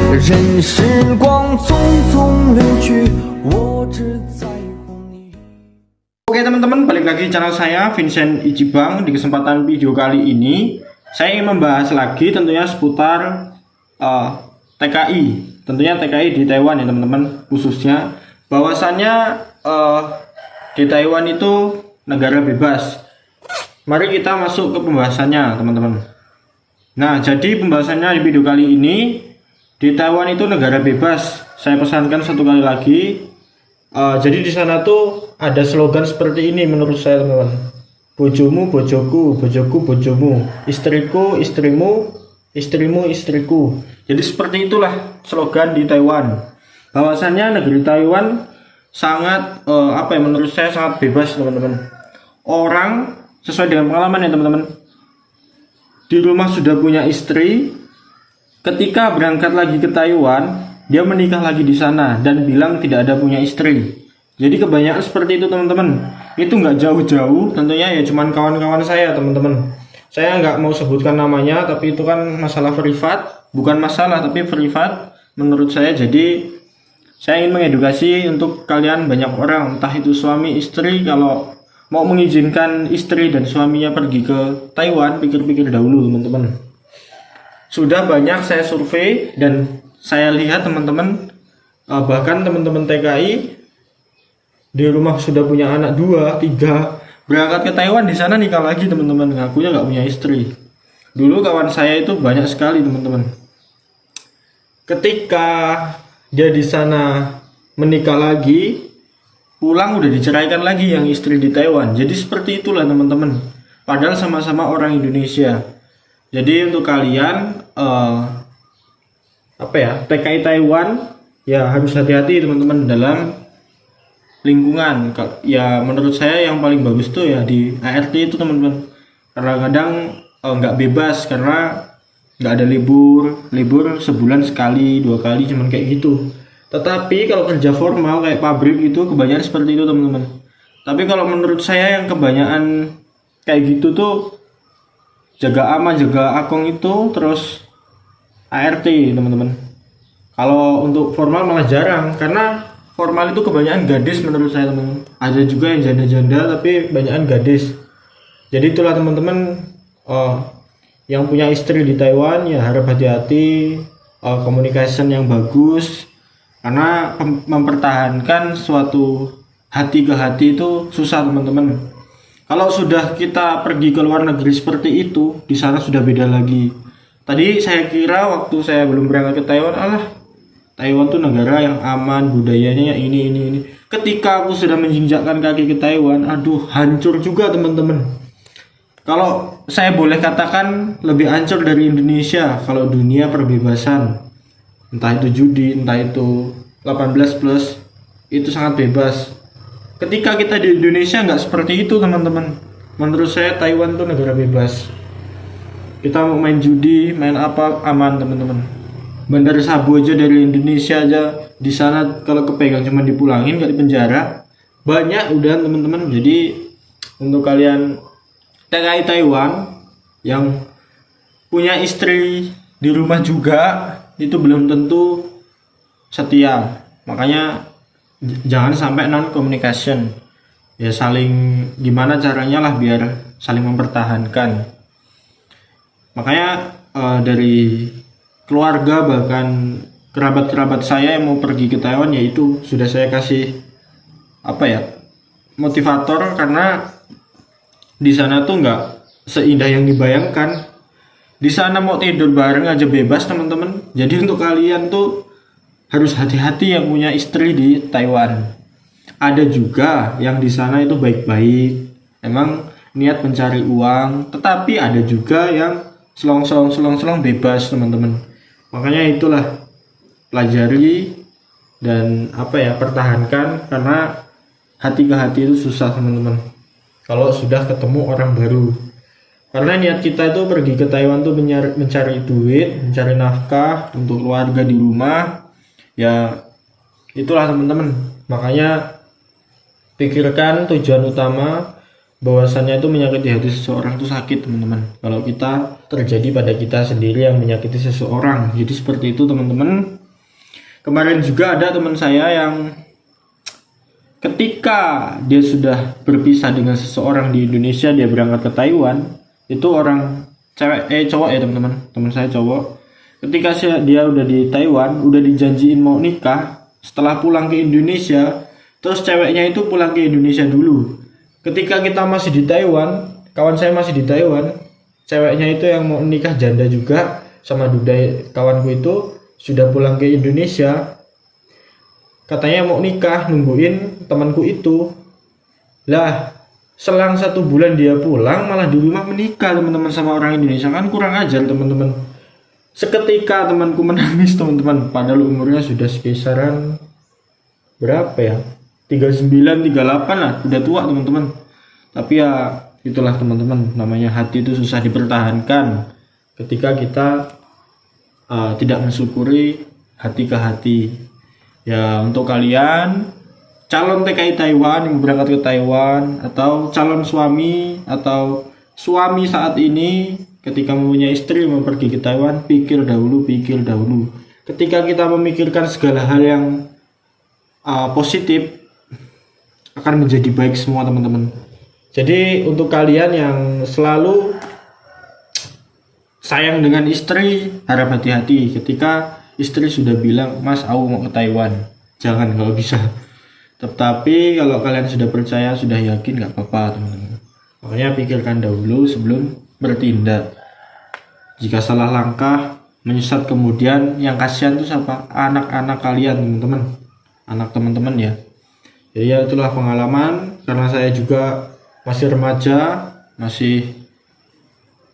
任时光匆匆流去，我只在乎你。 Oke teman-teman, balik lagi di channel saya Vincent Ijibang. Di kesempatan video kali ini saya ingin membahas lagi tentunya seputar TKI. Tentunya TKI di Taiwan ya teman-teman, khususnya bahwasannya di Taiwan itu negara bebas. Mari kita masuk ke pembahasannya teman-teman. Nah, jadi pembahasannya di video kali ini, di Taiwan itu negara bebas. Saya pesankan satu kali lagi. Jadi di sana tuh ada slogan seperti ini menurut saya teman-teman. Bojomu bojoku, bojoku bojomu, istriku istrimu, istrimu istriku. Jadi seperti itulah slogan di Taiwan. Bahwasannya negeri Taiwan sangat menurut saya sangat bebas teman-teman. Orang sesuai dengan pengalaman ya teman-teman, di rumah sudah punya istri, ketika berangkat lagi ke Taiwan dia menikah lagi di sana dan bilang tidak ada punya istri. Jadi kebanyakan seperti itu teman-teman. Itu nggak jauh-jauh, tentunya ya cuman kawan-kawan saya teman-teman. Saya nggak mau sebutkan namanya, tapi itu kan masalah privat, bukan masalah tapi privat menurut saya. Jadi saya ingin mengedukasi untuk kalian banyak orang, entah itu suami istri, kalau mau mengizinkan istri dan suaminya pergi ke Taiwan, pikir-pikir dahulu teman-teman. Sudah banyak saya survei dan saya lihat teman-teman, bahkan teman-teman TKI di rumah sudah punya anak 2, 3, berangkat ke Taiwan, di sana nikah lagi teman-teman, ngakunya nggak punya istri. Dulu kawan saya itu banyak sekali teman-teman. Ketika dia di sana menikah lagi, pulang udah diceraikan lagi yang istri di Taiwan. Jadi seperti itulah teman-teman. Padahal sama-sama orang Indonesia. Jadi untuk kalian TKI Taiwan ya harus hati-hati teman-teman dalam lingkungan. Ya menurut saya yang paling bagus tuh ya di ART itu teman-teman. Karena kadang nggak bebas karena nggak ada libur sebulan sekali 2 kali cuman kayak gitu. Tetapi kalau kerja formal kayak pabrik itu kebanyakan seperti itu teman-teman. Tapi kalau menurut saya yang kebanyakan kayak gitu tuh jaga ama, jaga akong itu, terus ART teman-teman. Kalau untuk formal malah jarang, karena formal itu kebanyakan gadis menurut saya teman-teman. Ada juga yang janda-janda tapi kebanyakan gadis. Jadi itulah teman-teman, yang punya istri di Taiwan ya harap hati-hati, communication yang bagus. Karena mempertahankan suatu hati ke hati itu susah teman-teman. Kalau sudah kita pergi ke luar negeri seperti itu, di sana sudah beda lagi. Tadi saya kira waktu saya belum berangkat ke Taiwan, Taiwan tuh negara yang aman, budayanya ini. Ketika aku sudah menginjakkan kaki ke Taiwan, aduh hancur juga teman-teman. Kalau saya boleh katakan lebih hancur dari Indonesia kalau dunia perbebasan. Entah itu judi, entah itu 18+, itu sangat bebas. Ketika kita di Indonesia nggak seperti itu teman-teman. Menurut saya Taiwan itu negara bebas. Kita mau main judi, main apa aman teman-teman. Bandar sabu aja dari Indonesia aja di sana kalau kepegang cuma dipulangin, nggak dipenjara. Banyak udah teman-teman. Jadi untuk kalian TKI Taiwan yang punya istri di rumah juga, itu belum tentu setia. Makanya jangan sampai non communication. Ya saling gimana caranya lah biar saling mempertahankan. Makanya dari keluarga bahkan kerabat-kerabat saya yang mau pergi ke Taiwan, yaitu sudah saya kasih motivator, karena di sana tuh nggak seindah yang dibayangkan. Di sana mau tidur bareng aja bebas teman-teman. Jadi untuk kalian tuh harus hati-hati yang punya istri di Taiwan. Ada juga yang di sana itu baik-baik, emang niat mencari uang, tetapi ada juga yang selong bebas teman-teman. Makanya itulah pelajari dan pertahankan, karena hati ke hati itu susah teman-teman. Kalau sudah ketemu orang baru. Karena niat kita itu pergi ke Taiwan tuh mencari duit, mencari nafkah untuk keluarga di rumah. Ya itulah teman-teman. Makanya pikirkan tujuan utama, bahwasannya itu menyakiti hati seseorang itu sakit teman-teman. Kalau kita terjadi pada kita sendiri yang menyakiti seseorang. Jadi seperti itu teman-teman. Kemarin juga ada teman saya yang ketika dia sudah berpisah dengan seseorang di Indonesia, dia berangkat ke Taiwan. Itu orang cowok ya teman-teman, teman saya cowok. Ketika dia udah di Taiwan, udah dijanjiin mau nikah, setelah pulang ke Indonesia, terus ceweknya itu pulang ke Indonesia dulu. Ketika kita masih di Taiwan, kawan saya masih di Taiwan, ceweknya itu yang mau nikah janda juga sama duda kawanku itu sudah pulang ke Indonesia. Katanya mau nikah, nungguin temanku itu. Lah, selang 1 bulan dia pulang, malah di rumah menikah teman-teman sama orang Indonesia. Kan kurang ajar teman-teman. Seketika temanku menangis teman-teman. Padahal umurnya sudah sekisaran berapa ya? 39, 38 lah. Udah tua teman-teman. Tapi ya itulah teman-teman. Namanya hati itu susah dipertahankan. Ketika kita tidak mensyukuri hati ke hati. Ya untuk kalian calon TKI Taiwan yang berangkat ke Taiwan, atau calon suami atau suami saat ini ketika mempunyai istri mau pergi ke Taiwan, pikir dahulu. Ketika kita memikirkan segala hal yang positif, akan menjadi baik semua teman-teman. Jadi untuk kalian yang selalu sayang dengan istri, harap hati-hati ketika istri sudah bilang, "Mas, aku mau ke Taiwan." Jangan kalau bisa. Tetapi kalau kalian sudah percaya, sudah yakin, nggak apa-apa teman-teman. Makanya pikirkan dahulu sebelum bertindak. Jika salah langkah, menyesat kemudian, yang kasihan itu siapa? Anak-anak kalian teman-teman. Anak teman-teman ya. Jadi ya itulah pengalaman. Karena saya juga masih remaja, masih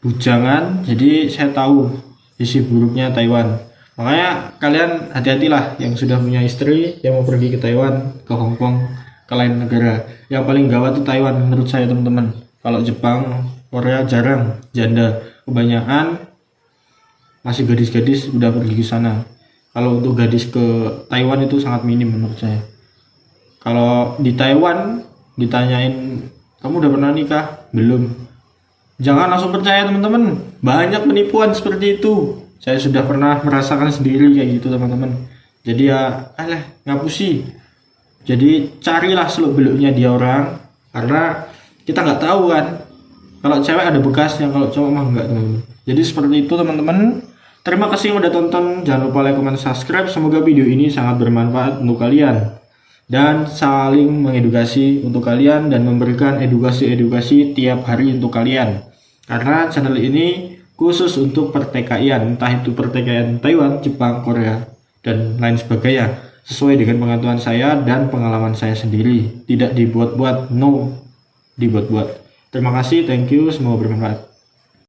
bujangan, jadi saya tahu sisi buruknya Taiwan. Makanya kalian hati-hatilah yang sudah punya istri yang mau pergi ke Taiwan, ke Hong Kong, ke lain negara. Yang paling gawat itu Taiwan menurut saya teman-teman. Kalau Jepang, Korea jarang janda, kebanyakan masih gadis-gadis udah pergi ke sana. Kalau untuk gadis ke Taiwan itu sangat minim menurut saya. Kalau di Taiwan ditanyain, "Kamu udah pernah nikah?" "Belum." Jangan langsung percaya teman-teman. Banyak penipuan seperti itu. Saya sudah pernah merasakan sendiri kayak gitu teman-teman. Jadi ya ngapusi. Jadi carilah seluk beluknya dia orang, karena kita nggak tahu kan. Kalau cewek ada bekasnya, kalau cowok mah enggak teman-teman. Jadi seperti itu teman-teman. Terima kasih yang udah tonton. Jangan lupa like, comment, subscribe. Semoga video ini sangat bermanfaat untuk kalian dan saling mengedukasi untuk kalian dan memberikan edukasi tiap hari untuk kalian. Karena channel ini khusus untuk pertikaian, entah itu pertikaian Taiwan, Jepang, Korea, dan lain sebagainya, sesuai dengan pengetahuan saya dan pengalaman saya sendiri. Tidak dibuat-buat, no dibuat-buat. Terima kasih, thank you, semoga bermanfaat.